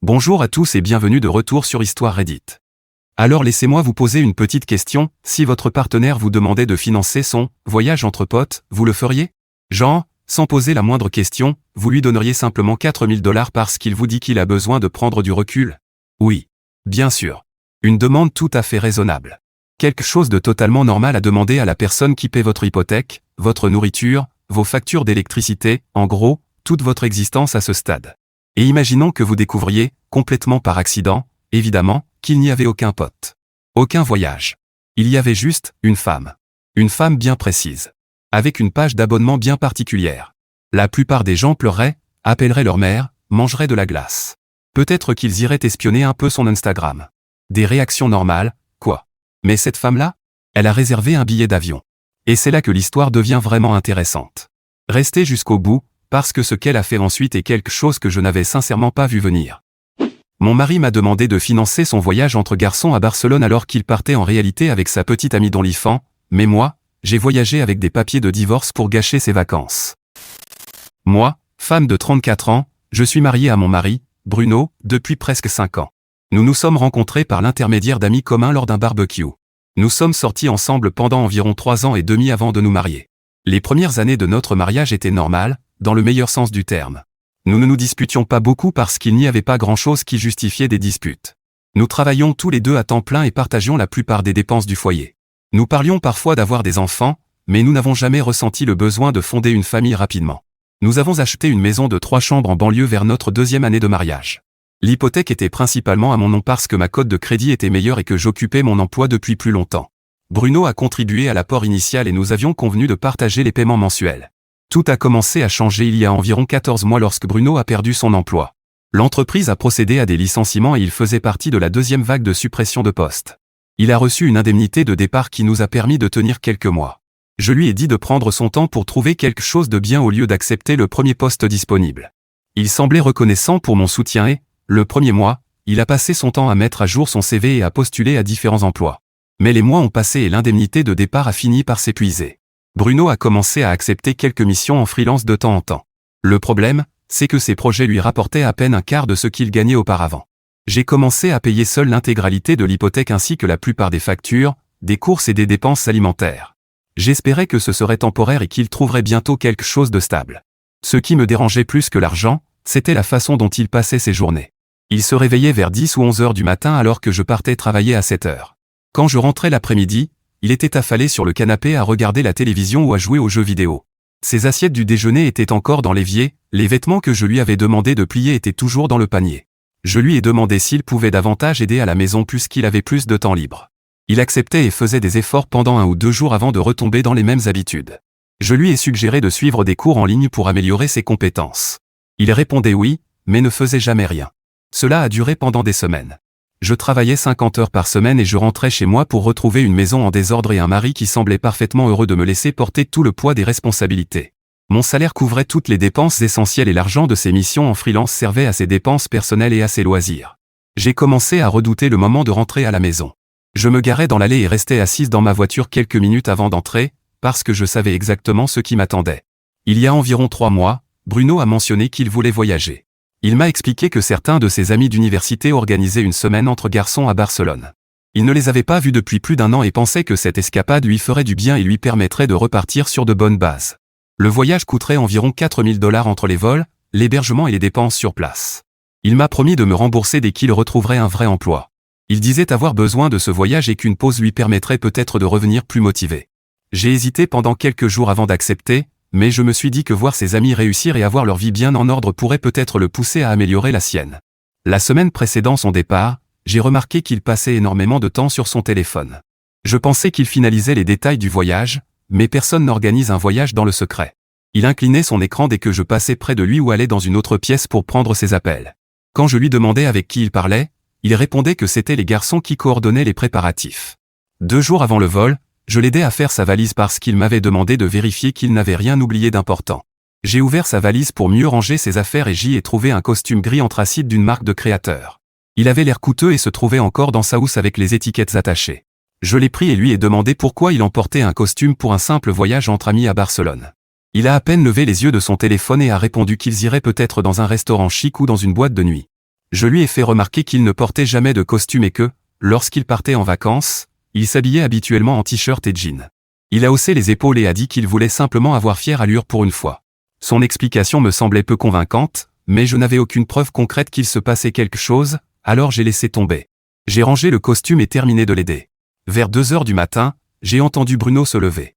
Bonjour à tous et bienvenue de retour sur Histoire Reddit. Alors laissez-moi vous poser une petite question, si votre partenaire vous demandait de financer son voyage entre potes, vous le feriez? Genre, sans poser la moindre question, vous lui donneriez simplement 4000 $ parce qu'il vous dit qu'il a besoin de prendre du recul? Oui. Bien sûr. Une demande tout à fait raisonnable. Quelque chose de totalement normal à demander à la personne qui paie votre hypothèque, votre nourriture, vos factures d'électricité, en gros, toute votre existence à ce stade. Et imaginons que vous découvriez, complètement par accident, évidemment, qu'il n'y avait aucun pote. Aucun voyage. Il y avait juste une femme. Une femme bien précise. Avec une page d'abonnement bien particulière. La plupart des gens pleureraient, appelleraient leur mère, mangeraient de la glace. Peut-être qu'ils iraient espionner un peu son Instagram. Des réactions normales, quoi. Mais cette femme-là, elle a réservé un billet d'avion. Et c'est là que l'histoire devient vraiment intéressante. Restez jusqu'au bout, parce que ce qu'elle a fait ensuite est quelque chose que je n'avais sincèrement pas vu venir. Mon mari m'a demandé de financer son voyage entre garçons à Barcelone alors qu'il partait en réalité avec sa petite amie d'OnlyFans, mais moi, j'ai voyagé avec des papiers de divorce pour gâcher ses vacances. Moi, femme de 34 ans, je suis mariée à mon mari, Bruno, depuis presque 5 ans. Nous nous sommes rencontrés par l'intermédiaire d'amis communs lors d'un barbecue. Nous sommes sortis ensemble pendant environ 3 ans et demi avant de nous marier. Les premières années de notre mariage étaient normales, dans le meilleur sens du terme. Nous ne nous disputions pas beaucoup parce qu'il n'y avait pas grand-chose qui justifiait des disputes. Nous travaillions tous les deux à temps plein et partagions la plupart des dépenses du foyer. Nous parlions parfois d'avoir des enfants, mais nous n'avons jamais ressenti le besoin de fonder une famille rapidement. Nous avons acheté une maison de 3 chambres en banlieue vers notre 2e année de mariage. L'hypothèque était principalement à mon nom parce que ma cote de crédit était meilleure et que j'occupais mon emploi depuis plus longtemps. Bruno a contribué à l'apport initial et nous avions convenu de partager les paiements mensuels. Tout a commencé à changer il y a environ 14 mois lorsque Bruno a perdu son emploi. L'entreprise a procédé à des licenciements et il faisait partie de la 2e vague de suppression de postes. Il a reçu une indemnité de départ qui nous a permis de tenir quelques mois. Je lui ai dit de prendre son temps pour trouver quelque chose de bien au lieu d'accepter le premier poste disponible. Il semblait reconnaissant pour mon soutien et, le premier mois, il a passé son temps à mettre à jour son CV et à postuler à différents emplois. Mais les mois ont passé et l'indemnité de départ a fini par s'épuiser. Bruno a commencé à accepter quelques missions en freelance de temps en temps. Le problème, c'est que ces projets lui rapportaient à peine un quart de ce qu'il gagnait auparavant. J'ai commencé à payer seul l'intégralité de l'hypothèque ainsi que la plupart des factures, des courses et des dépenses alimentaires. J'espérais que ce serait temporaire et qu'il trouverait bientôt quelque chose de stable. Ce qui me dérangeait plus que l'argent, c'était la façon dont il passait ses journées. Il se réveillait vers 10 ou 11 heures du matin alors que je partais travailler à 7 heures. Quand je rentrais l'après-midi, il était affalé sur le canapé à regarder la télévision ou à jouer aux jeux vidéo. Ses assiettes du déjeuner étaient encore dans l'évier, les vêtements que je lui avais demandé de plier étaient toujours dans le panier. Je lui ai demandé s'il pouvait davantage aider à la maison puisqu'il avait plus de temps libre. Il acceptait et faisait des efforts pendant 1 ou 2 jours avant de retomber dans les mêmes habitudes. Je lui ai suggéré de suivre des cours en ligne pour améliorer ses compétences. Il répondait oui, mais ne faisait jamais rien. Cela a duré pendant des semaines. Je travaillais 50 heures par semaine et je rentrais chez moi pour retrouver une maison en désordre et un mari qui semblait parfaitement heureux de me laisser porter tout le poids des responsabilités. Mon salaire couvrait toutes les dépenses essentielles et l'argent de ses missions en freelance servait à ses dépenses personnelles et à ses loisirs. J'ai commencé à redouter le moment de rentrer à la maison. Je me garais dans l'allée et restais assise dans ma voiture quelques minutes avant d'entrer, parce que je savais exactement ce qui m'attendait. Il y a environ 3 mois, Bruno a mentionné qu'il voulait voyager. Il m'a expliqué que certains de ses amis d'université organisaient une semaine entre garçons à Barcelone. Il ne les avait pas vus depuis plus d'1 an et pensait que cette escapade lui ferait du bien et lui permettrait de repartir sur de bonnes bases. Le voyage coûterait environ 4000 $ entre les vols, l'hébergement et les dépenses sur place. Il m'a promis de me rembourser dès qu'il retrouverait un vrai emploi. Il disait avoir besoin de ce voyage et qu'une pause lui permettrait peut-être de revenir plus motivé. J'ai hésité pendant quelques jours avant d'accepter, mais je me suis dit que voir ses amis réussir et avoir leur vie bien en ordre pourrait peut-être le pousser à améliorer la sienne. La semaine précédant son départ, j'ai remarqué qu'il passait énormément de temps sur son téléphone. Je pensais qu'il finalisait les détails du voyage, mais personne n'organise un voyage dans le secret. Il inclinait son écran dès que je passais près de lui ou allait dans une autre pièce pour prendre ses appels. Quand je lui demandais avec qui il parlait, il répondait que c'étaient les garçons qui coordonnaient les préparatifs. 2 jours avant le vol, je l'aidais à faire sa valise parce qu'il m'avait demandé de vérifier qu'il n'avait rien oublié d'important. J'ai ouvert sa valise pour mieux ranger ses affaires et j'y ai trouvé un costume gris anthracite d'une marque de créateur. Il avait l'air coûteux et se trouvait encore dans sa housse avec les étiquettes attachées. Je l'ai pris et lui ai demandé pourquoi il emportait un costume pour un simple voyage entre amis à Barcelone. Il a à peine levé les yeux de son téléphone et a répondu qu'ils iraient peut-être dans un restaurant chic ou dans une boîte de nuit. Je lui ai fait remarquer qu'il ne portait jamais de costume et que, lorsqu'il partait en vacances, il s'habillait habituellement en t-shirt et jean. Il a haussé les épaules et a dit qu'il voulait simplement avoir fière allure pour une fois. Son explication me semblait peu convaincante, mais je n'avais aucune preuve concrète qu'il se passait quelque chose, alors j'ai laissé tomber. J'ai rangé le costume et terminé de l'aider. Vers 2 heures du matin, j'ai entendu Bruno se lever.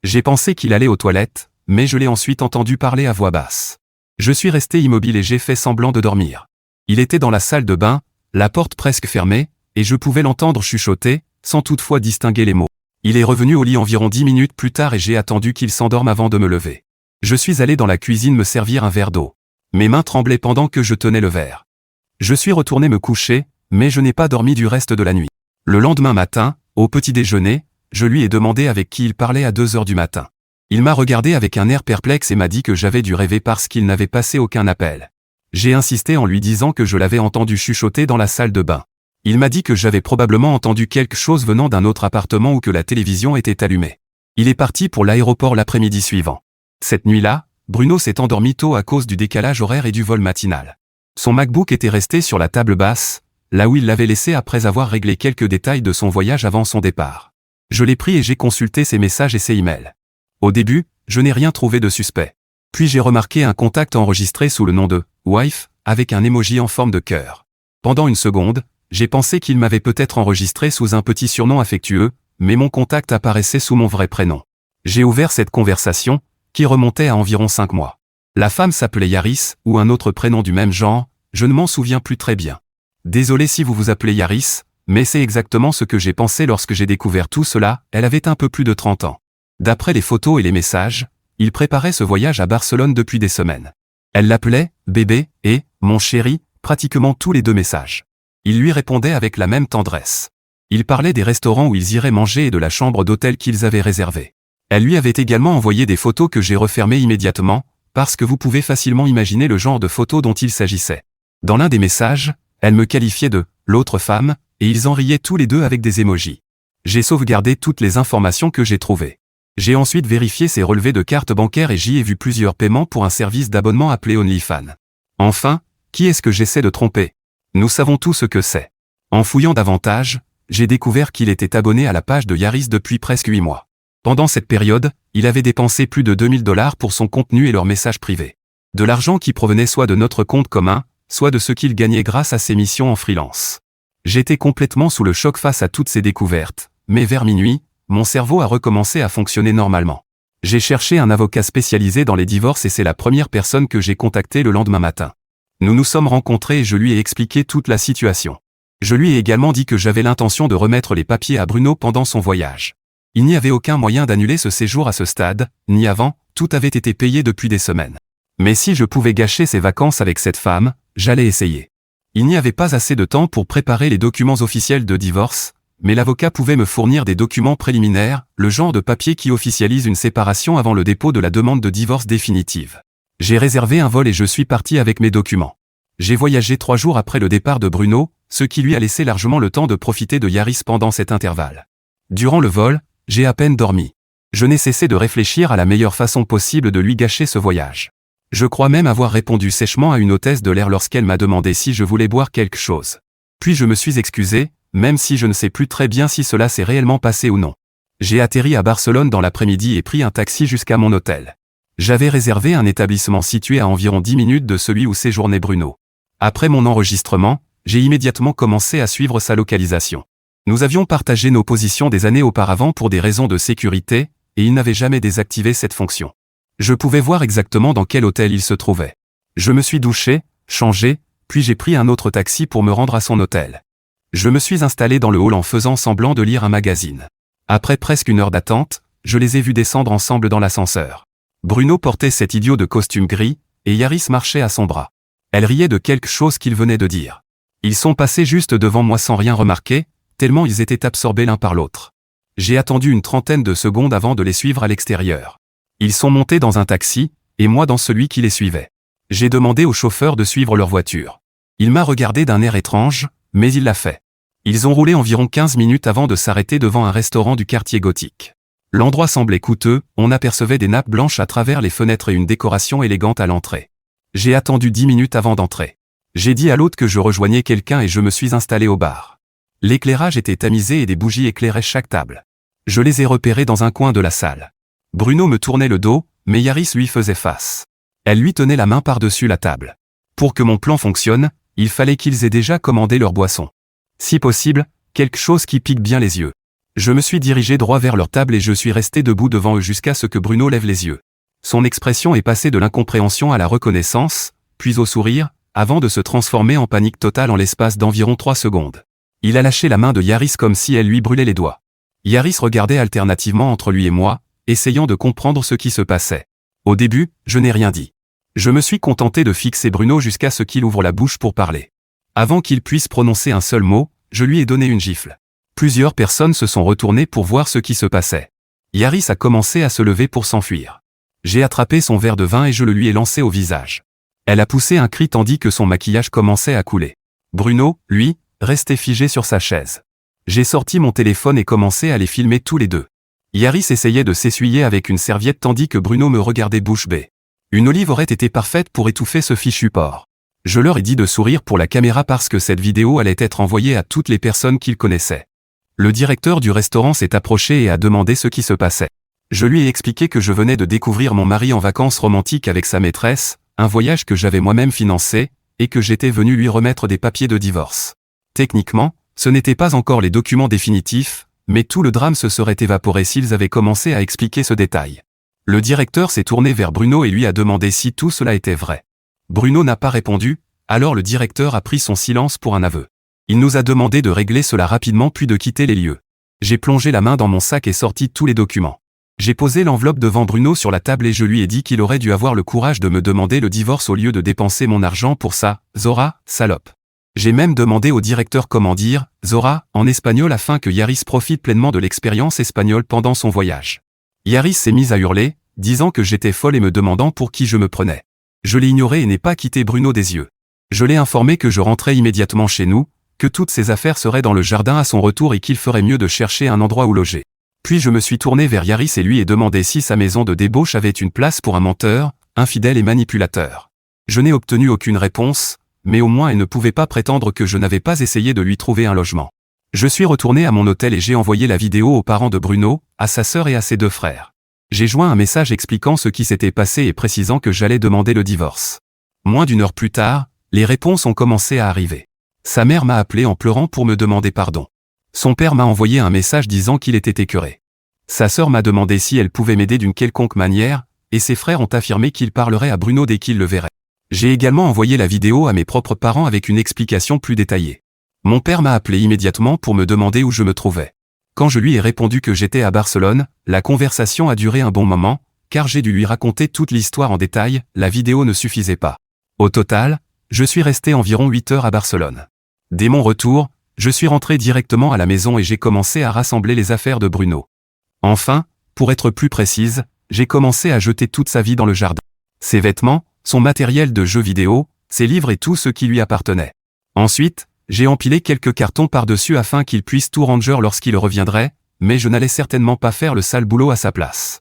J'ai pensé qu'il allait aux toilettes, mais je l'ai ensuite entendu parler à voix basse. Je suis resté immobile et j'ai fait semblant de dormir. Il était dans la salle de bain, la porte presque fermée, et je pouvais l'entendre chuchoter, sans toutefois distinguer les mots. Il est revenu au lit environ 10 minutes plus tard et j'ai attendu qu'il s'endorme avant de me lever. Je suis allé dans la cuisine me servir un verre d'eau. Mes mains tremblaient pendant que je tenais le verre. Je suis retourné me coucher, mais je n'ai pas dormi du reste de la nuit. Le lendemain matin, au petit déjeuner, je lui ai demandé avec qui il parlait à 2 heures du matin. Il m'a regardé avec un air perplexe et m'a dit que j'avais dû rêver parce qu'il n'avait passé aucun appel. J'ai insisté en lui disant que je l'avais entendu chuchoter dans la salle de bain. Il m'a dit que j'avais probablement entendu quelque chose venant d'un autre appartement ou que la télévision était allumée. Il est parti pour l'aéroport l'après-midi suivant. Cette nuit-là, Bruno s'est endormi tôt à cause du décalage horaire et du vol matinal. Son MacBook était resté sur la table basse, là où il l'avait laissé après avoir réglé quelques détails de son voyage avant son départ. Je l'ai pris et j'ai consulté ses messages et ses emails. Au début, je n'ai rien trouvé de suspect. Puis j'ai remarqué un contact enregistré sous le nom de « wife » avec un emoji en forme de cœur. Pendant une seconde, j'ai pensé qu'il m'avait peut-être enregistré sous un petit surnom affectueux, mais mon contact apparaissait sous mon vrai prénom. J'ai ouvert cette conversation, qui remontait à environ 5 mois. La femme s'appelait Yaris, ou un autre prénom du même genre, je ne m'en souviens plus très bien. Désolé si vous vous appelez Yaris, mais c'est exactement ce que j'ai pensé lorsque j'ai découvert tout cela, elle avait un peu plus de 30 ans. D'après les photos et les messages, il préparait ce voyage à Barcelone depuis des semaines. Elle l'appelait « bébé » et « mon chéri » pratiquement tous les 2 messages. Il lui répondait avec la même tendresse. Il parlait des restaurants où ils iraient manger et de la chambre d'hôtel qu'ils avaient réservée. Elle lui avait également envoyé des photos que j'ai refermées immédiatement, parce que vous pouvez facilement imaginer le genre de photos dont il s'agissait. Dans l'un des messages, elle me qualifiait de « l'autre femme » et ils en riaient tous les 2 avec des emojis. J'ai sauvegardé toutes les informations que j'ai trouvées. J'ai ensuite vérifié ses relevés de carte bancaire et j'y ai vu plusieurs paiements pour un service d'abonnement appelé OnlyFans. Enfin, qui est-ce que j'essaie de tromper? Nous savons tout ce que c'est. En fouillant davantage, j'ai découvert qu'il était abonné à la page de Yaris depuis presque 8 mois. Pendant cette période, il avait dépensé plus de 2000 $ pour son contenu et leurs messages privés. De l'argent qui provenait soit de notre compte commun, soit de ce qu'il gagnait grâce à ses missions en freelance. J'étais complètement sous le choc face à toutes ces découvertes, mais vers minuit, mon cerveau a recommencé à fonctionner normalement. J'ai cherché un avocat spécialisé dans les divorces et c'est la première personne que j'ai contactée le lendemain matin. Nous nous sommes rencontrés et je lui ai expliqué toute la situation. Je lui ai également dit que j'avais l'intention de remettre les papiers à Bruno pendant son voyage. Il n'y avait aucun moyen d'annuler ce séjour à ce stade, ni avant, tout avait été payé depuis des semaines. Mais si je pouvais gâcher ses vacances avec cette femme, j'allais essayer. Il n'y avait pas assez de temps pour préparer les documents officiels de divorce, mais l'avocat pouvait me fournir des documents préliminaires, le genre de papier qui officialise une séparation avant le dépôt de la demande de divorce définitive. J'ai réservé un vol et je suis parti avec mes documents. J'ai voyagé 3 jours après le départ de Bruno, ce qui lui a laissé largement le temps de profiter de Yaris pendant cet intervalle. Durant le vol, j'ai à peine dormi. Je n'ai cessé de réfléchir à la meilleure façon possible de lui gâcher ce voyage. Je crois même avoir répondu sèchement à une hôtesse de l'air lorsqu'elle m'a demandé si je voulais boire quelque chose. Puis je me suis excusé, même si je ne sais plus très bien si cela s'est réellement passé ou non. J'ai atterri à Barcelone dans l'après-midi et pris un taxi jusqu'à mon hôtel. J'avais réservé un établissement situé à environ 10 minutes de celui où séjournait Bruno. Après mon enregistrement, j'ai immédiatement commencé à suivre sa localisation. Nous avions partagé nos positions des années auparavant pour des raisons de sécurité, et il n'avait jamais désactivé cette fonction. Je pouvais voir exactement dans quel hôtel il se trouvait. Je me suis douché, changé, puis j'ai pris un autre taxi pour me rendre à son hôtel. Je me suis installé dans le hall en faisant semblant de lire un magazine. Après presque 1 heure d'attente, je les ai vus descendre ensemble dans l'ascenseur. Bruno portait cet idiot de costume gris, et Yaris marchait à son bras. Elle riait de quelque chose qu'il venait de dire. Ils sont passés juste devant moi sans rien remarquer, tellement ils étaient absorbés l'un par l'autre. J'ai attendu une trentaine de secondes avant de les suivre à l'extérieur. Ils sont montés dans un taxi, et moi dans celui qui les suivait. J'ai demandé au chauffeur de suivre leur voiture. Il m'a regardé d'un air étrange, mais il l'a fait. Ils ont roulé environ 15 minutes avant de s'arrêter devant un restaurant du quartier gothique. L'endroit semblait coûteux, on apercevait des nappes blanches à travers les fenêtres et une décoration élégante à l'entrée. J'ai attendu 10 minutes avant d'entrer. J'ai dit à l'hôte que je rejoignais quelqu'un et je me suis installé au bar. L'éclairage était tamisé et des bougies éclairaient chaque table. Je les ai repérés dans un coin de la salle. Bruno me tournait le dos, mais Yaris lui faisait face. Elle lui tenait la main par-dessus la table. Pour que mon plan fonctionne, il fallait qu'ils aient déjà commandé leur boisson. Si possible, quelque chose qui pique bien les yeux. Je me suis dirigé droit vers leur table et je suis resté debout devant eux jusqu'à ce que Bruno lève les yeux. Son expression est passée de l'incompréhension à la reconnaissance, puis au sourire, avant de se transformer en panique totale en l'espace d'environ 3 secondes. Il a lâché la main de Yaris comme si elle lui brûlait les doigts. Yaris regardait alternativement entre lui et moi, essayant de comprendre ce qui se passait. Au début, je n'ai rien dit. Je me suis contenté de fixer Bruno jusqu'à ce qu'il ouvre la bouche pour parler. Avant qu'il puisse prononcer un seul mot, je lui ai donné une gifle. Plusieurs personnes se sont retournées pour voir ce qui se passait. Yaris a commencé à se lever pour s'enfuir. J'ai attrapé son verre de vin et je le lui ai lancé au visage. Elle a poussé un cri tandis que son maquillage commençait à couler. Bruno, lui, restait figé sur sa chaise. J'ai sorti mon téléphone et commencé à les filmer tous les deux. Yaris essayait de s'essuyer avec une serviette tandis que Bruno me regardait bouche bée. Une olive aurait été parfaite pour étouffer ce fichu porc. Je leur ai dit de sourire pour la caméra parce que cette vidéo allait être envoyée à toutes les personnes qu'ils connaissaient. Le directeur du restaurant s'est approché et a demandé ce qui se passait. Je lui ai expliqué que je venais de découvrir mon mari en vacances romantiques avec sa maîtresse, un voyage que j'avais moi-même financé, et que j'étais venu lui remettre des papiers de divorce. Techniquement, ce n'étaient pas encore les documents définitifs, mais tout le drame se serait évaporé s'ils avaient commencé à expliquer ce détail. Le directeur s'est tourné vers Bruno et lui a demandé si tout cela était vrai. Bruno n'a pas répondu, alors le directeur a pris son silence pour un aveu. Il nous a demandé de régler cela rapidement puis de quitter les lieux. J'ai plongé la main dans mon sac et sorti tous les documents. J'ai posé l'enveloppe devant Bruno sur la table et je lui ai dit qu'il aurait dû avoir le courage de me demander le divorce au lieu de dépenser mon argent pour ça, Zora, salope. J'ai même demandé au directeur comment dire « Zora » en espagnol afin que Yaris profite pleinement de l'expérience espagnole pendant son voyage. Yaris s'est mise à hurler, disant que j'étais folle et me demandant pour qui je me prenais. Je l'ai ignoré et n'ai pas quitté Bruno des yeux. Je l'ai informé que je rentrais immédiatement chez nous, que toutes ses affaires seraient dans le jardin à son retour et qu'il ferait mieux de chercher un endroit où loger. Puis je me suis tourné vers Yaris et lui ai demandé si sa maison de débauche avait une place pour un menteur, infidèle et manipulateur. Je n'ai obtenu aucune réponse, mais au moins elle ne pouvait pas prétendre que je n'avais pas essayé de lui trouver un logement. Je suis retourné à mon hôtel et j'ai envoyé la vidéo aux parents de Bruno, à sa sœur et à ses 2 frères. J'ai joint un message expliquant ce qui s'était passé et précisant que j'allais demander le divorce. Moins d'1 heure plus tard, les réponses ont commencé à arriver. Sa mère m'a appelé en pleurant pour me demander pardon. Son père m'a envoyé un message disant qu'il était écœuré. Sa sœur m'a demandé si elle pouvait m'aider d'une quelconque manière, et ses frères ont affirmé qu'ils parleraient à Bruno dès qu'ils le verraient. J'ai également envoyé la vidéo à mes propres parents avec une explication plus détaillée. Mon père m'a appelé immédiatement pour me demander où je me trouvais. Quand je lui ai répondu que j'étais à Barcelone, la conversation a duré un bon moment, car j'ai dû lui raconter toute l'histoire en détail, la vidéo ne suffisait pas. Au total, je suis resté environ 8 heures à Barcelone. Dès mon retour, je suis rentré directement à la maison et j'ai commencé à rassembler les affaires de Bruno. Enfin, pour être plus précise, j'ai commencé à jeter toute sa vie dans le jardin. Ses vêtements, son matériel de jeux vidéo, ses livres et tout ce qui lui appartenait. Ensuite, j'ai empilé quelques cartons par-dessus afin qu'il puisse tout ranger lorsqu'il reviendrait, mais je n'allais certainement pas faire le sale boulot à sa place.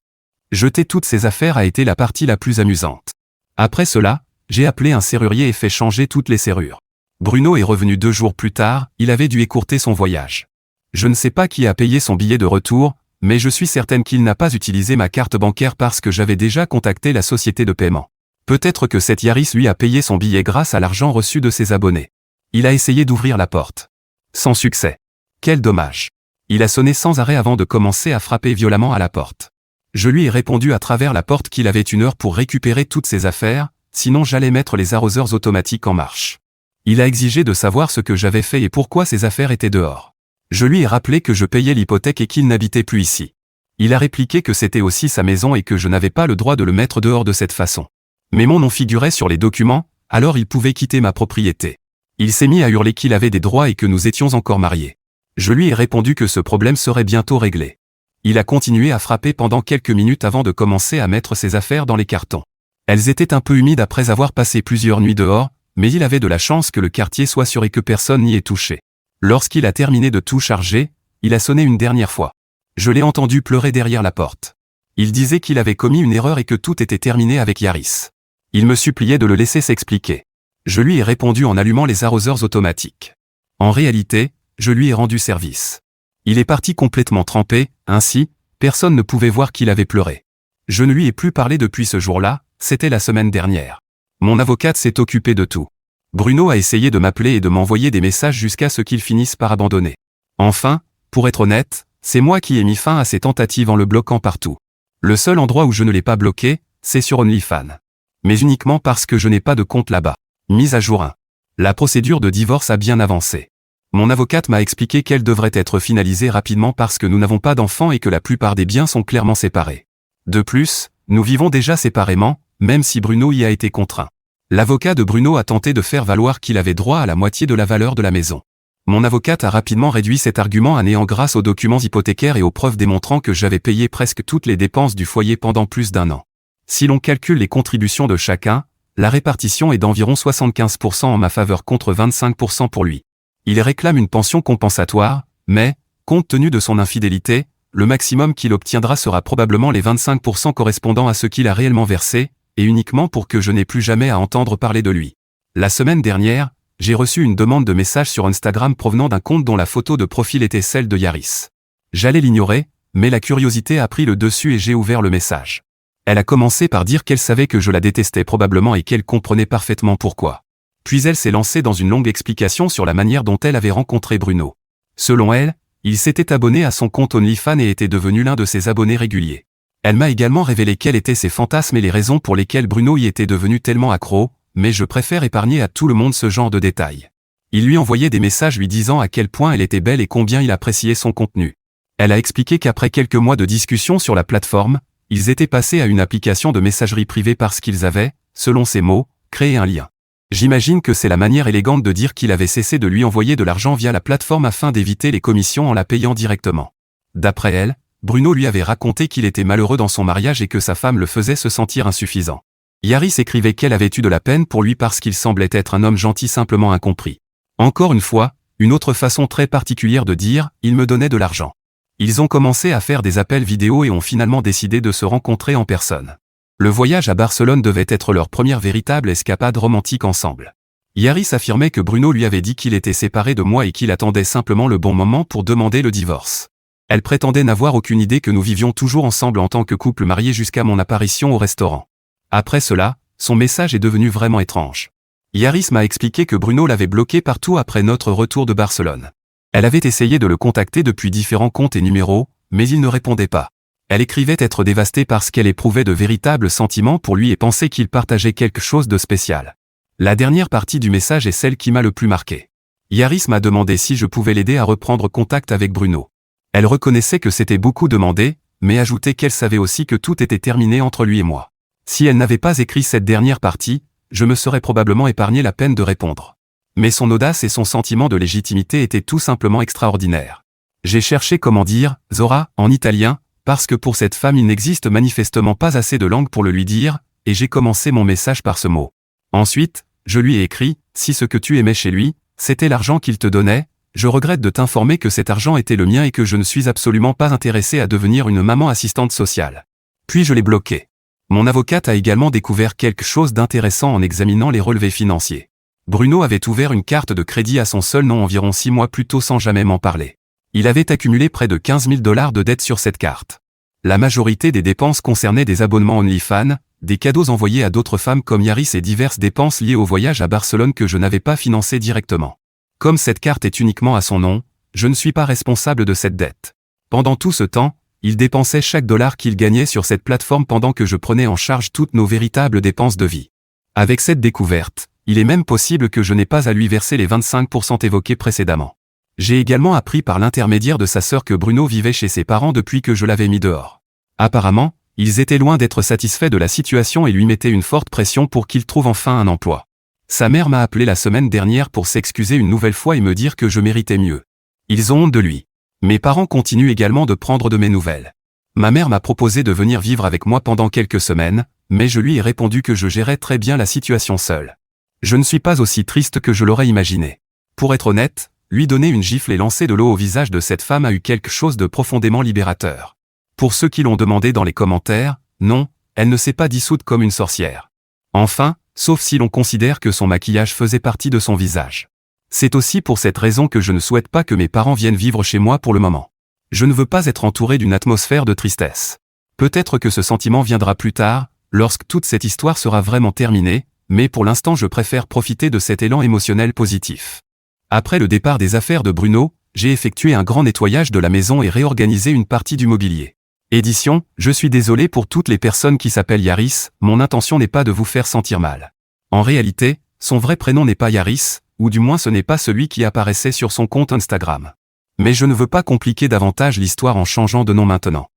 Jeter toutes ses affaires a été la partie la plus amusante. Après cela, j'ai appelé un serrurier et fait changer toutes les serrures. Bruno est revenu 2 jours plus tard, il avait dû écourter son voyage. Je ne sais pas qui a payé son billet de retour, mais je suis certaine qu'il n'a pas utilisé ma carte bancaire parce que j'avais déjà contacté la société de paiement. Peut-être que cette Yaris lui a payé son billet grâce à l'argent reçu de ses abonnés. Il a essayé d'ouvrir la porte. Sans succès. Quel dommage. Il a sonné sans arrêt avant de commencer à frapper violemment à la porte. Je lui ai répondu à travers la porte qu'il avait 1 heure pour récupérer toutes ses affaires, sinon j'allais mettre les arroseurs automatiques en marche. Il a exigé de savoir ce que j'avais fait et pourquoi ses affaires étaient dehors. Je lui ai rappelé que je payais l'hypothèque et qu'il n'habitait plus ici. Il a répliqué que c'était aussi sa maison et que je n'avais pas le droit de le mettre dehors de cette façon. Mais mon nom figurait sur les documents, alors il pouvait quitter ma propriété. Il s'est mis à hurler qu'il avait des droits et que nous étions encore mariés. Je lui ai répondu que ce problème serait bientôt réglé. Il a continué à frapper pendant quelques minutes avant de commencer à mettre ses affaires dans les cartons. Elles étaient un peu humides après avoir passé plusieurs nuits dehors, mais il avait de la chance que le quartier soit sûr et que personne n'y ait touché. Lorsqu'il a terminé de tout charger, il a sonné une dernière fois. Je l'ai entendu pleurer derrière la porte. Il disait qu'il avait commis une erreur et que tout était terminé avec Yaris. Il me suppliait de le laisser s'expliquer. Je lui ai répondu en allumant les arroseurs automatiques. En réalité, je lui ai rendu service. Il est parti complètement trempé, ainsi, personne ne pouvait voir qu'il avait pleuré. Je ne lui ai plus parlé depuis ce jour-là, c'était la semaine dernière. Mon avocate s'est occupée de tout. Bruno a essayé de m'appeler et de m'envoyer des messages jusqu'à ce qu'il finisse par abandonner. Enfin, pour être honnête, c'est moi qui ai mis fin à ses tentatives en le bloquant partout. Le seul endroit où je ne l'ai pas bloqué, c'est sur OnlyFans. Mais uniquement parce que je n'ai pas de compte là-bas. Mise à jour 1. La procédure de divorce a bien avancé. Mon avocate m'a expliqué qu'elle devrait être finalisée rapidement parce que nous n'avons pas d'enfants et que la plupart des biens sont clairement séparés. De plus, nous vivons déjà séparément, même si Bruno y a été contraint. L'avocat de Bruno a tenté de faire valoir qu'il avait droit à la moitié de la valeur de la maison. Mon avocate a rapidement réduit cet argument à néant grâce aux documents hypothécaires et aux preuves démontrant que j'avais payé presque toutes les dépenses du foyer pendant plus d'1 an. Si l'on calcule les contributions de chacun, la répartition est d'environ 75% en ma faveur contre 25% pour lui. Il réclame une pension compensatoire, mais, compte tenu de son infidélité, le maximum qu'il obtiendra sera probablement les 25% correspondant à ce qu'il a réellement versé, et uniquement pour que je n'ai plus jamais à entendre parler de lui. La semaine dernière, j'ai reçu une demande de message sur Instagram provenant d'un compte dont la photo de profil était celle de Yaris. J'allais l'ignorer, mais la curiosité a pris le dessus et j'ai ouvert le message. Elle a commencé par dire qu'elle savait que je la détestais probablement et qu'elle comprenait parfaitement pourquoi. Puis elle s'est lancée dans une longue explication sur la manière dont elle avait rencontré Bruno. Selon elle, il s'était abonné à son compte OnlyFans et était devenu l'un de ses abonnés réguliers. Elle m'a également révélé quels étaient ses fantasmes et les raisons pour lesquelles Bruno y était devenu tellement accro, mais je préfère épargner à tout le monde ce genre de détails. Il lui envoyait des messages lui disant à quel point elle était belle et combien il appréciait son contenu. Elle a expliqué qu'après quelques mois de discussion sur la plateforme, ils étaient passés à une application de messagerie privée parce qu'ils avaient, selon ses mots, créé un lien. J'imagine que c'est la manière élégante de dire qu'il avait cessé de lui envoyer de l'argent via la plateforme afin d'éviter les commissions en la payant directement. D'après elle, Bruno lui avait raconté qu'il était malheureux dans son mariage et que sa femme le faisait se sentir insuffisant. Yaris écrivait qu'elle avait eu de la peine pour lui parce qu'il semblait être un homme gentil simplement incompris. Encore une fois, une autre façon très particulière de dire « il me donnait de l'argent ». Ils ont commencé à faire des appels vidéo et ont finalement décidé de se rencontrer en personne. Le voyage à Barcelone devait être leur première véritable escapade romantique ensemble. Yaris affirmait que Bruno lui avait dit qu'il était séparé de moi et qu'il attendait simplement le bon moment pour demander le divorce. Elle prétendait n'avoir aucune idée que nous vivions toujours ensemble en tant que couple marié jusqu'à mon apparition au restaurant. Après cela, son message est devenu vraiment étrange. Yaris m'a expliqué que Bruno l'avait bloqué partout après notre retour de Barcelone. Elle avait essayé de le contacter depuis différents comptes et numéros, mais il ne répondait pas. Elle écrivait être dévastée parce qu'elle éprouvait de véritables sentiments pour lui et pensait qu'il partageait quelque chose de spécial. La dernière partie du message est celle qui m'a le plus marqué. Yaris m'a demandé si je pouvais l'aider à reprendre contact avec Bruno. Elle reconnaissait que c'était beaucoup demandé, mais ajoutait qu'elle savait aussi que tout était terminé entre lui et moi. Si elle n'avait pas écrit cette dernière partie, je me serais probablement épargné la peine de répondre. Mais son audace et son sentiment de légitimité étaient tout simplement extraordinaires. J'ai cherché comment dire « Zora » en italien, parce que pour cette femme il n'existe manifestement pas assez de langue pour le lui dire, et j'ai commencé mon message par ce mot. Ensuite, je lui ai écrit « Si ce que tu aimais chez lui, c'était l'argent qu'il te donnait, je regrette de t'informer que cet argent était le mien et que je ne suis absolument pas intéressé à devenir une maman assistante sociale. » Puis je l'ai bloqué. Mon avocate a également découvert quelque chose d'intéressant en examinant les relevés financiers. Bruno avait ouvert une carte de crédit à son seul nom environ 6 mois plus tôt sans jamais m'en parler. Il avait accumulé près de 15 000 $ de dettes sur cette carte. La majorité des dépenses concernaient des abonnements OnlyFans, des cadeaux envoyés à d'autres femmes comme Yaris et diverses dépenses liées au voyage à Barcelone que je n'avais pas financées directement. Comme cette carte est uniquement à son nom, je ne suis pas responsable de cette dette. Pendant tout ce temps, il dépensait chaque dollar qu'il gagnait sur cette plateforme pendant que je prenais en charge toutes nos véritables dépenses de vie. Avec cette découverte, il est même possible que je n'ai pas à lui verser les 25% évoqués précédemment. J'ai également appris par l'intermédiaire de sa sœur que Bruno vivait chez ses parents depuis que je l'avais mis dehors. Apparemment, ils étaient loin d'être satisfaits de la situation et lui mettaient une forte pression pour qu'il trouve enfin un emploi. Sa mère m'a appelé la semaine dernière pour s'excuser une nouvelle fois et me dire que je méritais mieux. Ils ont honte de lui. Mes parents continuent également de prendre de mes nouvelles. Ma mère m'a proposé de venir vivre avec moi pendant quelques semaines, mais je lui ai répondu que je gérais très bien la situation seule. Je ne suis pas aussi triste que je l'aurais imaginé. Pour être honnête, lui donner une gifle et lancer de l'eau au visage de cette femme a eu quelque chose de profondément libérateur. Pour ceux qui l'ont demandé dans les commentaires, non, elle ne s'est pas dissoute comme une sorcière. Enfin, sauf si l'on considère que son maquillage faisait partie de son visage. C'est aussi pour cette raison que je ne souhaite pas que mes parents viennent vivre chez moi pour le moment. Je ne veux pas être entouré d'une atmosphère de tristesse. Peut-être que ce sentiment viendra plus tard, lorsque toute cette histoire sera vraiment terminée, mais pour l'instant je préfère profiter de cet élan émotionnel positif. Après le départ des affaires de Bruno, j'ai effectué un grand nettoyage de la maison et réorganisé une partie du mobilier. Édition, je suis désolé pour toutes les personnes qui s'appellent Yaris, mon intention n'est pas de vous faire sentir mal. En réalité, son vrai prénom n'est pas Yaris, ou du moins ce n'est pas celui qui apparaissait sur son compte Instagram. Mais je ne veux pas compliquer davantage l'histoire en changeant de nom maintenant.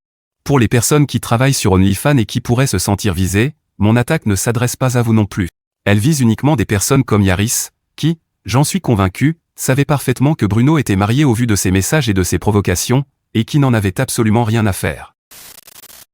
Pour les personnes qui travaillent sur OnlyFans et qui pourraient se sentir visées, mon attaque ne s'adresse pas à vous non plus. Elle vise uniquement des personnes comme Yaris, qui, j'en suis convaincu, savaient parfaitement que Bruno était marié au vu de ses messages et de ses provocations, et qui n'en avaient absolument rien à faire.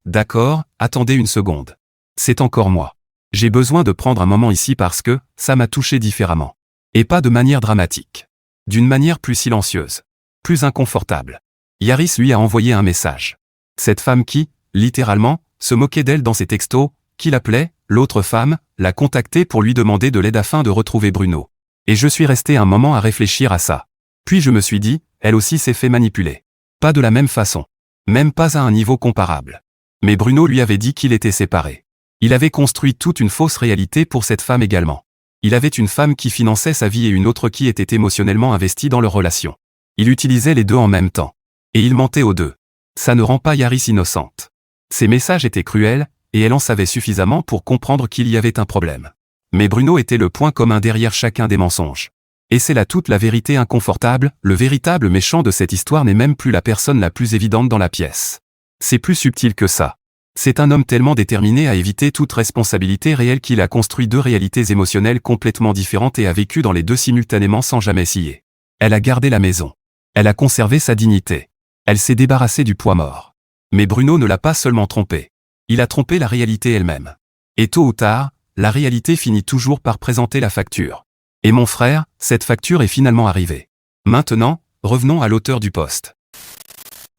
D'accord, attendez une seconde. C'est encore moi. J'ai besoin de prendre un moment ici parce que, ça m'a touché différemment. Et pas de manière dramatique. D'une manière plus silencieuse. Plus inconfortable. Yaris lui a envoyé un message. Cette femme qui, littéralement, se moquait d'elle dans ses textos, qui l'appelait, l'autre femme, l'a contactée pour lui demander de l'aide afin de retrouver Bruno. Et je suis resté un moment à réfléchir à ça. Puis je me suis dit, elle aussi s'est fait manipuler. Pas de la même façon. Même pas à un niveau comparable. Mais Bruno lui avait dit qu'il était séparé. Il avait construit toute une fausse réalité pour cette femme également. Il avait une femme qui finançait sa vie et une autre qui était émotionnellement investie dans leur relation. Il utilisait les deux en même temps. Et il mentait aux deux. Ça ne rend pas Yaris innocente. Ses messages étaient cruels, et elle en savait suffisamment pour comprendre qu'il y avait un problème. Mais Bruno était le point commun derrière chacun des mensonges. Et c'est là toute la vérité inconfortable, le véritable méchant de cette histoire n'est même plus la personne la plus évidente dans la pièce. C'est plus subtil que ça. C'est un homme tellement déterminé à éviter toute responsabilité réelle qu'il a construit deux réalités émotionnelles complètement différentes et a vécu dans les deux simultanément sans jamais scier. Elle a gardé la maison. Elle a conservé sa dignité. Elle s'est débarrassée du poids mort. Mais Bruno ne l'a pas seulement trompée. Il a trompé la réalité elle-même. Et tôt ou tard, la réalité finit toujours par présenter la facture. Et mon frère, cette facture est finalement arrivée. Maintenant, revenons à l'auteur du post.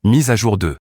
Mise à jour 2.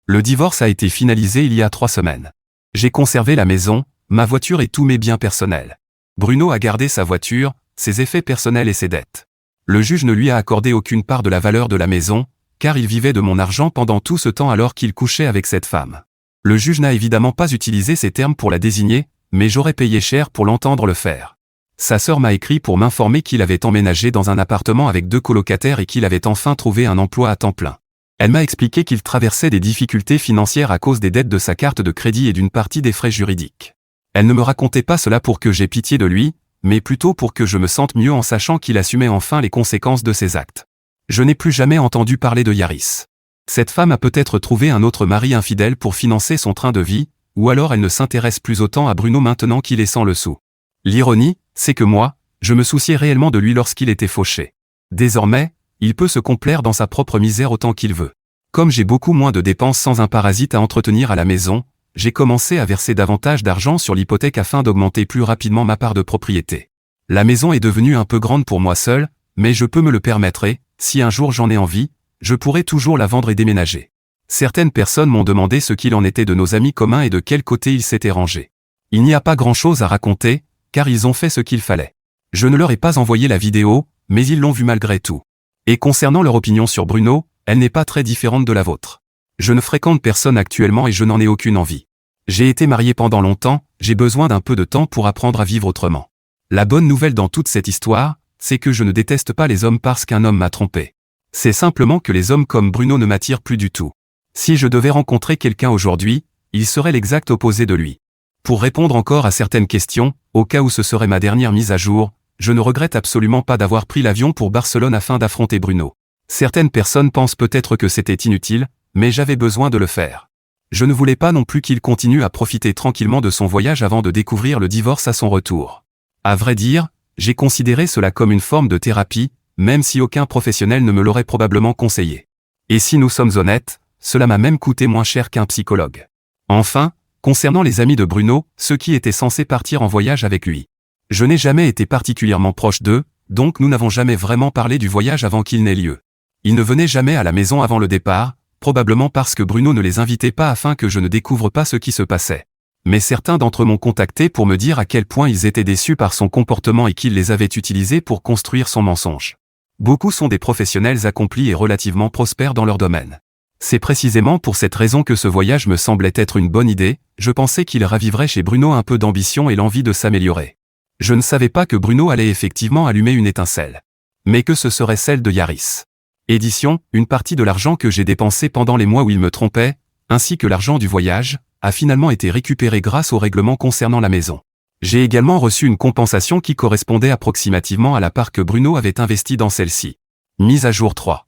Le divorce a été finalisé il y a 3 semaines. J'ai conservé la maison, ma voiture et tous mes biens personnels. Bruno a gardé sa voiture, ses effets personnels et ses dettes. Le juge ne lui a accordé aucune part de la valeur de la maison, car il vivait de mon argent pendant tout ce temps alors qu'il couchait avec cette femme. Le juge n'a évidemment pas utilisé ces termes pour la désigner, mais j'aurais payé cher pour l'entendre le faire. Sa sœur m'a écrit pour m'informer qu'il avait emménagé dans un appartement avec 2 colocataires et qu'il avait enfin trouvé un emploi à temps plein. Elle m'a expliqué qu'il traversait des difficultés financières à cause des dettes de sa carte de crédit et d'une partie des frais juridiques. Elle ne me racontait pas cela pour que j'aie pitié de lui, mais plutôt pour que je me sente mieux en sachant qu'il assumait enfin les conséquences de ses actes. Je n'ai plus jamais entendu parler de Yaris. Cette femme a peut-être trouvé un autre mari infidèle pour financer son train de vie, ou alors elle ne s'intéresse plus autant à Bruno maintenant qu'il est sans le sou. L'ironie, c'est que moi, je me souciais réellement de lui lorsqu'il était fauché. Désormais, il peut se complaire dans sa propre misère autant qu'il veut. Comme j'ai beaucoup moins de dépenses sans un parasite à entretenir à la maison, j'ai commencé à verser davantage d'argent sur l'hypothèque afin d'augmenter plus rapidement ma part de propriété. La maison est devenue un peu grande pour moi seul, mais je peux me le permettre et, si un jour j'en ai envie, je pourrai toujours la vendre et déménager. Certaines personnes m'ont demandé ce qu'il en était de nos amis communs et de quel côté ils s'étaient rangés. Il n'y a pas grand-chose à raconter, car ils ont fait ce qu'il fallait. Je ne leur ai pas envoyé la vidéo, mais ils l'ont vue malgré tout. Et concernant leur opinion sur Bruno, elle n'est pas très différente de la vôtre. Je ne fréquente personne actuellement et je n'en ai aucune envie. J'ai été marié pendant longtemps, j'ai besoin d'un peu de temps pour apprendre à vivre autrement. La bonne nouvelle dans toute cette histoire, c'est que je ne déteste pas les hommes parce qu'un homme m'a trompé. C'est simplement que les hommes comme Bruno ne m'attirent plus du tout. Si je devais rencontrer quelqu'un aujourd'hui, il serait l'exact opposé de lui. Pour répondre encore à certaines questions, au cas où ce serait ma dernière mise à jour, je ne regrette absolument pas d'avoir pris l'avion pour Barcelone afin d'affronter Bruno. Certaines personnes pensent peut-être que c'était inutile, mais j'avais besoin de le faire. Je ne voulais pas non plus qu'il continue à profiter tranquillement de son voyage avant de découvrir le divorce à son retour. À vrai dire, j'ai considéré cela comme une forme de thérapie, même si aucun professionnel ne me l'aurait probablement conseillé. Et si nous sommes honnêtes, cela m'a même coûté moins cher qu'un psychologue. Enfin, concernant les amis de Bruno, ceux qui étaient censés partir en voyage avec lui. Je n'ai jamais été particulièrement proche d'eux, donc nous n'avons jamais vraiment parlé du voyage avant qu'il n'ait lieu. Ils ne venaient jamais à la maison avant le départ, probablement parce que Bruno ne les invitait pas afin que je ne découvre pas ce qui se passait. Mais certains d'entre eux m'ont contacté pour me dire à quel point ils étaient déçus par son comportement et qu'ils les avaient utilisés pour construire son mensonge. Beaucoup sont des professionnels accomplis et relativement prospères dans leur domaine. C'est précisément pour cette raison que ce voyage me semblait être une bonne idée, je pensais qu'il raviverait chez Bruno un peu d'ambition et l'envie de s'améliorer. Je ne savais pas que Bruno allait effectivement allumer une étincelle. Mais que ce serait celle de Yaris. Édition, une partie de l'argent que j'ai dépensé pendant les mois où il me trompait, ainsi que l'argent du voyage, a finalement été récupéré grâce au règlement concernant la maison. J'ai également reçu une compensation qui correspondait approximativement à la part que Bruno avait investie dans celle-ci. Mise à jour 3.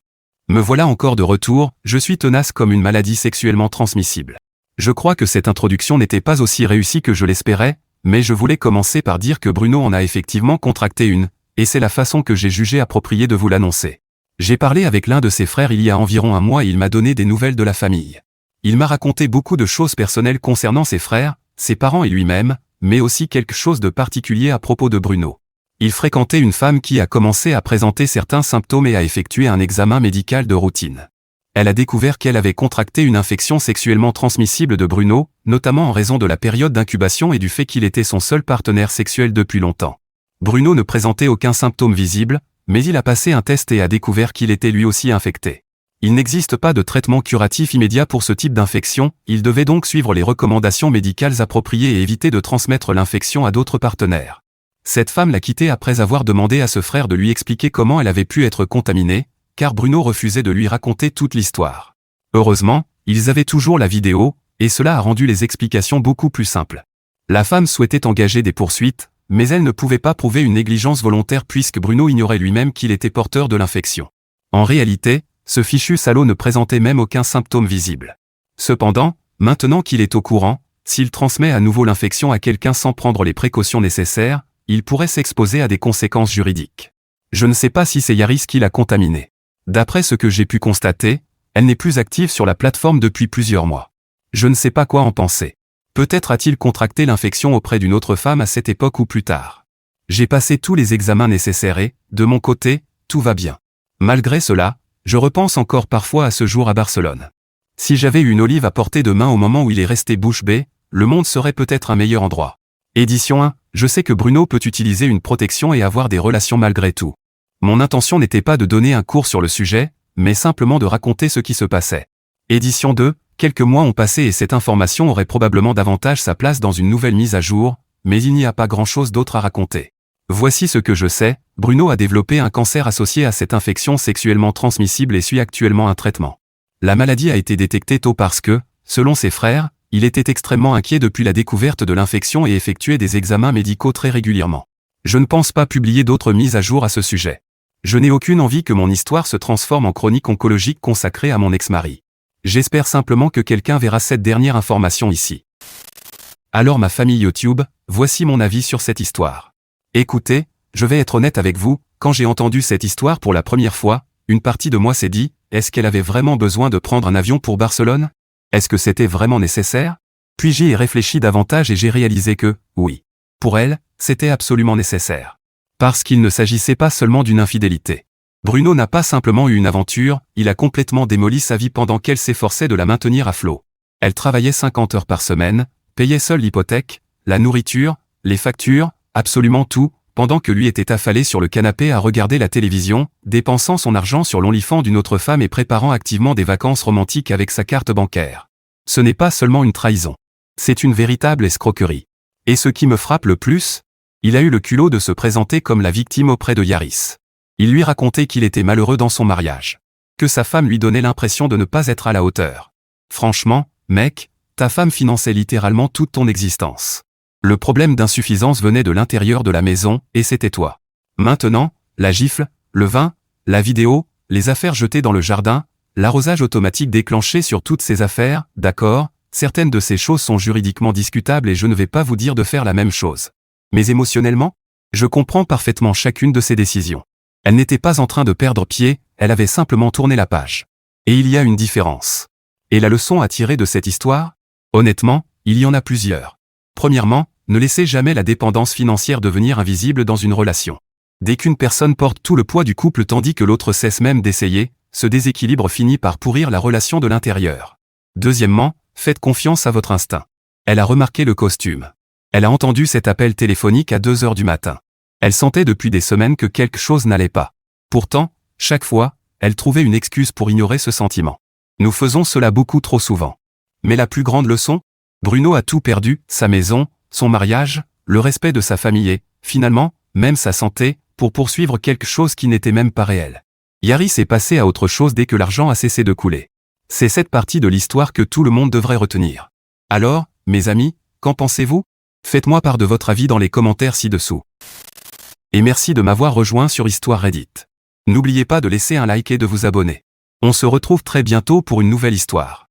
Me voilà encore de retour, je suis tenace comme une maladie sexuellement transmissible. Je crois que cette introduction n'était pas aussi réussie que je l'espérais, mais je voulais commencer par dire que Bruno en a effectivement contracté une, et c'est la façon que j'ai jugé appropriée de vous l'annoncer. J'ai parlé avec l'un de ses frères il y a environ un mois et il m'a donné des nouvelles de la famille. Il m'a raconté beaucoup de choses personnelles concernant ses frères, ses parents et lui-même, mais aussi quelque chose de particulier à propos de Bruno. Il fréquentait une femme qui a commencé à présenter certains symptômes et a effectué un examen médical de routine. Elle a découvert qu'elle avait contracté une infection sexuellement transmissible de Bruno, notamment en raison de la période d'incubation et du fait qu'il était son seul partenaire sexuel depuis longtemps. Bruno ne présentait aucun symptôme visible, mais il a passé un test et a découvert qu'il était lui aussi infecté. Il n'existe pas de traitement curatif immédiat pour ce type d'infection, il devait donc suivre les recommandations médicales appropriées et éviter de transmettre l'infection à d'autres partenaires. Cette femme l'a quitté après avoir demandé à ce frère de lui expliquer comment elle avait pu être contaminée, car Bruno refusait de lui raconter toute l'histoire. Heureusement, ils avaient toujours la vidéo, et cela a rendu les explications beaucoup plus simples. La femme souhaitait engager des poursuites, mais elle ne pouvait pas prouver une négligence volontaire puisque Bruno ignorait lui-même qu'il était porteur de l'infection. En réalité, ce fichu salaud ne présentait même aucun symptôme visible. Cependant, maintenant qu'il est au courant, s'il transmet à nouveau l'infection à quelqu'un sans prendre les précautions nécessaires, il pourrait s'exposer à des conséquences juridiques. Je ne sais pas si c'est Yaris qui l'a contaminée. D'après ce que j'ai pu constater, elle n'est plus active sur la plateforme depuis plusieurs mois. Je ne sais pas quoi en penser. Peut-être a-t-il contracté l'infection auprès d'une autre femme à cette époque ou plus tard. J'ai passé tous les examens nécessaires et, de mon côté, tout va bien. Malgré cela, je repense encore parfois à ce jour à Barcelone. Si j'avais eu une olive à portée de main au moment où il est resté bouche bée, le monde serait peut-être un meilleur endroit. Édition 1, je sais que Bruno peut utiliser une protection et avoir des relations malgré tout. Mon intention n'était pas de donner un cours sur le sujet, mais simplement de raconter ce qui se passait. Édition 2, quelques mois ont passé et cette information aurait probablement davantage sa place dans une nouvelle mise à jour, mais il n'y a pas grand-chose d'autre à raconter. Voici ce que je sais, Bruno a développé un cancer associé à cette infection sexuellement transmissible et suit actuellement un traitement. La maladie a été détectée tôt parce que, selon ses frères, il était extrêmement inquiet depuis la découverte de l'infection et effectuait des examens médicaux très régulièrement. Je ne pense pas publier d'autres mises à jour à ce sujet. Je n'ai aucune envie que mon histoire se transforme en chronique oncologique consacrée à mon ex-mari. J'espère simplement que quelqu'un verra cette dernière information ici. Alors ma famille YouTube, voici mon avis sur cette histoire. Écoutez, je vais être honnête avec vous, quand j'ai entendu cette histoire pour la première fois, une partie de moi s'est dit, est-ce qu'elle avait vraiment besoin de prendre un avion pour Barcelone ? Est-ce que c'était vraiment nécessaire ? Puis j'y ai réfléchi davantage et j'ai réalisé que, oui. Pour elle, c'était absolument nécessaire. Parce qu'il ne s'agissait pas seulement d'une infidélité. Bruno n'a pas simplement eu une aventure, il a complètement démoli sa vie pendant qu'elle s'efforçait de la maintenir à flot. Elle travaillait 50 heures par semaine, payait seule l'hypothèque, la nourriture, les factures, absolument tout, pendant que lui était affalé sur le canapé à regarder la télévision, dépensant son argent sur l'OnlyFans d'une autre femme et préparant activement des vacances romantiques avec sa carte bancaire. Ce n'est pas seulement une trahison. C'est une véritable escroquerie. Et ce qui me frappe le plus, il a eu le culot de se présenter comme la victime auprès de Yaris. Il lui racontait qu'il était malheureux dans son mariage. Que sa femme lui donnait l'impression de ne pas être à la hauteur. Franchement, mec, ta femme finançait littéralement toute ton existence. Le problème d'insuffisance venait de l'intérieur de la maison, et c'était toi. Maintenant, la gifle, le vin, la vidéo, les affaires jetées dans le jardin, l'arrosage automatique déclenché sur toutes ces affaires, d'accord, certaines de ces choses sont juridiquement discutables et je ne vais pas vous dire de faire la même chose. Mais émotionnellement, je comprends parfaitement chacune de ces décisions. Elle n'était pas en train de perdre pied, elle avait simplement tourné la page. Et il y a une différence. Et la leçon à tirer de cette histoire ? Honnêtement, il y en a plusieurs. Premièrement, ne laissez jamais la dépendance financière devenir invisible dans une relation. Dès qu'une personne porte tout le poids du couple tandis que l'autre cesse même d'essayer, ce déséquilibre finit par pourrir la relation de l'intérieur. Deuxièmement, faites confiance à votre instinct. Elle a remarqué le costume. Elle a entendu cet appel téléphonique à 2 heures du matin. Elle sentait depuis des semaines que quelque chose n'allait pas. Pourtant, chaque fois, elle trouvait une excuse pour ignorer ce sentiment. Nous faisons cela beaucoup trop souvent. Mais la plus grande leçon? Bruno a tout perdu, sa maison, son mariage, le respect de sa famille et, finalement, même sa santé, pour poursuivre quelque chose qui n'était même pas réel. Yaris est passé à autre chose dès que l'argent a cessé de couler. C'est cette partie de l'histoire que tout le monde devrait retenir. Alors, mes amis, qu'en pensez-vous? Faites-moi part de votre avis dans les commentaires ci-dessous. Et merci de m'avoir rejoint sur Histoire Reddit. N'oubliez pas de laisser un like et de vous abonner. On se retrouve très bientôt pour une nouvelle histoire.